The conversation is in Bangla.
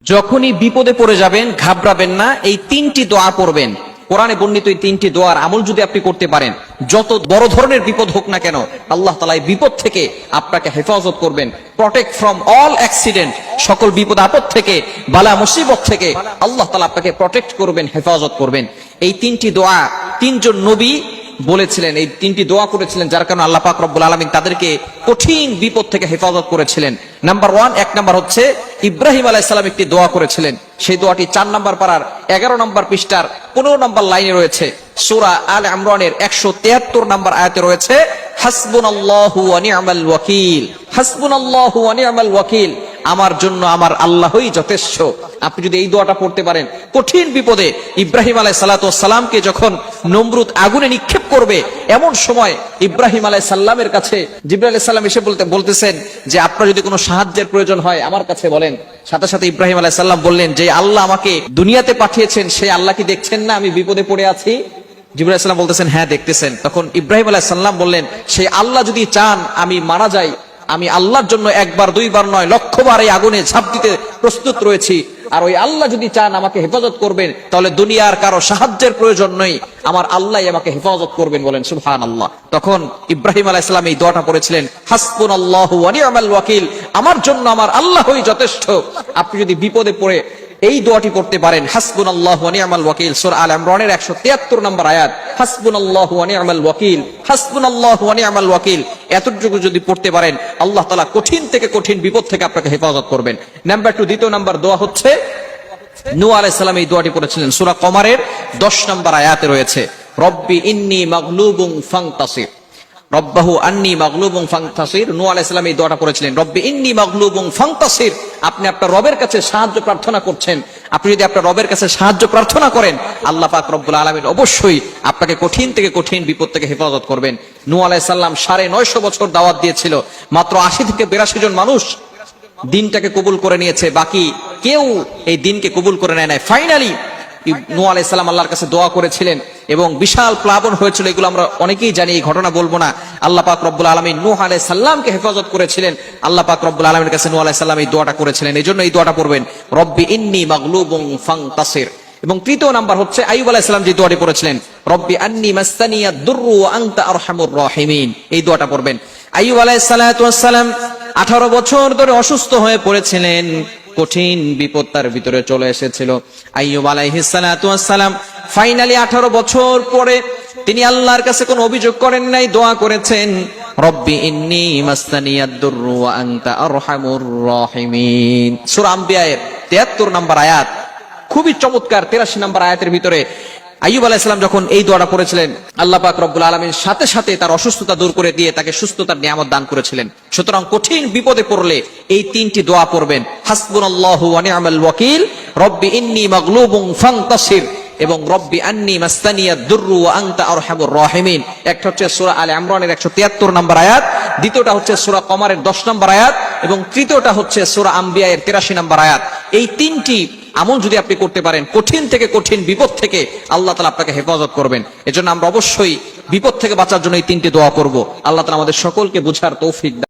যখনই বিপদে পড়ে যাবেন ঘাবড়াবেন না, এই তিনটি দোয়া পড়বেন। কোরআনে বর্ণিত এই তিনটি দোয়ার আমল যদি আপনি করতে পারেন, যত বড় ধরনের বিপদ হোক না কেন আল্লাহ তাআলা এই বিপদ থেকে আপনাকে হেফাজত করবেন। প্রটেক্ট ফ্রম অল অ্যাক্সিডেন্ট, সকল বিপদ আপদ থেকে, বালা মুসিবত থেকে আল্লাহ তাআলা আপনাকে প্রটেক্ট করবেন, হেফাজত করবেন। এই তিনটি দোয়া তিনজন নবী বলেছিলেন, এই তিনটি দোয়া করেছিলেন, যার কারণে আল্লাহ পাক রব্বুল আলামিন তাদেরকে কঠিন বিপদ থেকে হেফাজত করেছিলেন। নাম্বার 1, 1 নাম্বার হচ্ছে ইব্রাহিম আলাইহিস সালাম একটি দোয়া করেছিলেন। সেই দোয়াটি 4 নাম্বার পারার 11 নাম্বার পৃষ্ঠার 15 নাম্বার লাইনে রয়েছে। সূরা আলে ইমরানের 173 নাম্বার আয়াতে রয়েছে, হাসবুনাল্লাহু ওয়া নি'মাল ওয়াকিল, হাসবুনাল্লাহু ওয়া নি'মাল ওয়াকিল, আমার জন্য আমার আল্লাহই যথেষ্ট। আপনি যদি এই দোয়াটা পড়তে পারেন, কঠিন বিপদে ইব্রাহিম আলাইহিস সালাতু ওয়াস সালামকে যখন নমরুদ আগুনে নিক্ষেপ করবে, এমন সময় ইব্রাহিম আলাইহিস সালামের কাছে জিবরাইল আলাইহিস সালাম এসে বলতেছেন যে আপনার যদি কোনো সাহায্যের প্রয়োজন হয় আমার কাছে বলেন। সাথে সাথে ইব্রাহিম আলাইহিস সালাম বললেন যে আল্লাহ আমাকে দুনিয়াতে পাঠিয়েছেন, সেই আল্লাহ কি দেখছেন না আমি বিপদে পড়ে আছি? জিবরাইল আলাইহিস সালাম বলতেছেন হ্যাঁ দেখতেছেন। তখন ইব্রাহিম আলাইহিস সালাম বললেন, সেই আল্লাহ যদি চান আমি মারা যাই, আমি আল্লাহর জন্য একবার দুইবার নয় লক্ষবার এই আগুনে ঝাঁপ দিতে প্রস্তুত রয়েছি। আর ওই আল্লাহ যদি চান আমাকে হেফাজত করবেন, তাহলে দুনিয়ার কারো সাহায্যের প্রয়োজন নেই, আমার আল্লাহ আমাকে হেফাজত করবেন। বলেন সুবহানাল্লাহ। তখন ইব্রাহিম আলাইহিস সালাম এই দোয়াটা পড়েছিলেন, হাসবুনাল্লাহু ওয়া নি'মাল ওয়াকিল, আমার জন্য আমার আল্লাহই যথেষ্ট। আপনি যদি বিপদে পড়ে এই দোয়াটি পড়তে পারেন, হাসবুনাল্লাহু ওয়া নি'মাল ওয়াকিল, সূরা আল ইমরানের 173 নম্বর আয়াত, হাসবুনাল্লাহু ওয়া নি'মাল ওয়াকিল, হাসবুনাল্লাহু ওয়া নি'মাল ওয়াকিল, এতটুকু যদি পড়তে পারেন আল্লাহ তাআলা কঠিন থেকে কঠিন বিপদ থেকে আপনাকে হেফাজত করবেন। নাম্বার 2, দ্বিতীয় নাম্বার দোয়া হচ্ছে নূহ আলাইহিস সালাম এই দোয়াটি পড়েছিলেন, সূরা কমারের 10 নম্বর আয়াতে রয়েছে, রব্বি ইন্নী মাগলুবুন ফান্তাসির, রব্বাহু আন্নী মাগলুবুন ফান্তাসির। নূহ আলাইহিস সালাম এই দোয়াটা করেছিলেন, রব্বি ইন্নী মাগলুবুন ফান্তাসির। আপনি আপনার রবের কাছে সাহায্য প্রার্থনা করছেন। আপনি যদি আপনার রবের কাছে সাহায্য প্রার্থনা করেন, আল্লাহ পাক রব্বুল আলামিন অবশ্যই আপনাকে কঠিন থেকে কঠিন বিপদ থেকে হেফাজত করবেন। নূহ আলাইহিস সালাম 950 বছর দাওয়াত দিয়েছিল, মাত্র 80 থেকে 82 জন মানুষ দিনটাকে কবুল করে নিয়েছে, বাকি কেউ এই দিনকে কবুল করে নেয় নাই। ফাইনালি নূহ আলাইহিস সালাম আল্লাহর কাছে দোয়া করেছিলেন এবং বিশাল প্লাবন হয়েছিল, এগুলো আমরা অনেকেই জানি, এই ঘটনা বলবো না। আল্লাহ পাক রব্বুল আলামিন নূহ আলাইহিস সালামকে হেফাজত করেছিলেন। আল্লাহ পাক রব্বুল আলামিনের কাছে নূহ আলাইহিস সালাম এই দোয়াটা করেছিলেন, এইজন্য এই দোয়াটা পড়বেন, রব্বি ইন্নী মাগলুবুন ফান্তাসির। এবং তৃতীয় নাম্বার হচ্ছে আইয়ুব আলাইহিস সালাম যে দোয়াটি পড়েছিলেন, রব্বি আন্নী মাসসানিয়াদ দুররু ওয়া আনতা আরহামুর রাহিমিন, এই দোয়াটা পড়বেন। আইয়ুব আলাইহিস সালাতু ওয়াস সালাম 18 বছর ধরে অসুস্থ হয়ে পড়েছিলেন, কঠিন বিপদ তার ভিতরে চলে এসেছিল। আইয়ুব আলাইহিস সালাতু ওয়াস সালাম ফাইনালি 18 বছর পরে তিনি আল্লাহর কাছে কোনো অভিযোগ করেন নাই, দোয়া করেছেন, রব্বি ইন্নী মাসসানিয়াদ দুররু ওয়া আনতা আরহামুর রাহিমিন। সূরা আম্বিয়ার 73 নম্বর আয়াত, খুবই চমৎকার 83 নম্বর আয়াতের ভিতরে আইয়ুব আলাইহিস সালাম যখন এই দোয়াটা পড়েছিলেন, আল্লাহ পাক রব্বুল আলামিন সাথে সাথে তার অসুস্থতা দূর করে দিয়ে তাকে সুস্থতার নিয়ামত দান করেছিলেন। সুতরাং কঠিন বিপদে পড়লে এই তিনটি দোয়া পড়বেন, হাসবুনাল্লাহু ওয়া নি'মাল ওয়াকিল, রব্বি ইন্নী মাগলুবুন ফান্তাসির এবং রব্বি আন্নী মাসসানিয়াদ দুররু ওয়া আনতা আরহামুর রাহিমিন। একটা হচ্ছে সূরা আলে ইমরানের 173 নম্বর আয়াত, দ্বিতীয়টা হচ্ছে সূরা কমারের 10 নম্বর আয়াত এবং তৃতীয়টা হচ্ছে সূরা আম্বিয়ার 83 নম্বর আয়াত। এই তিনটি আমল যদি আপনি করতে পারেন, কঠিন থেকে কঠিন বিপদ থেকে আল্লাহ তাআলা আপনাকে হেফাজত করবেন। এজন্য আমরা অবশ্যই বিপদ থেকে বাঁচার জন্য এই তিনটি দোয়া করব। আল্লাহ তাআলা আমাদের সকলকে বুঝার তৌফিক দান।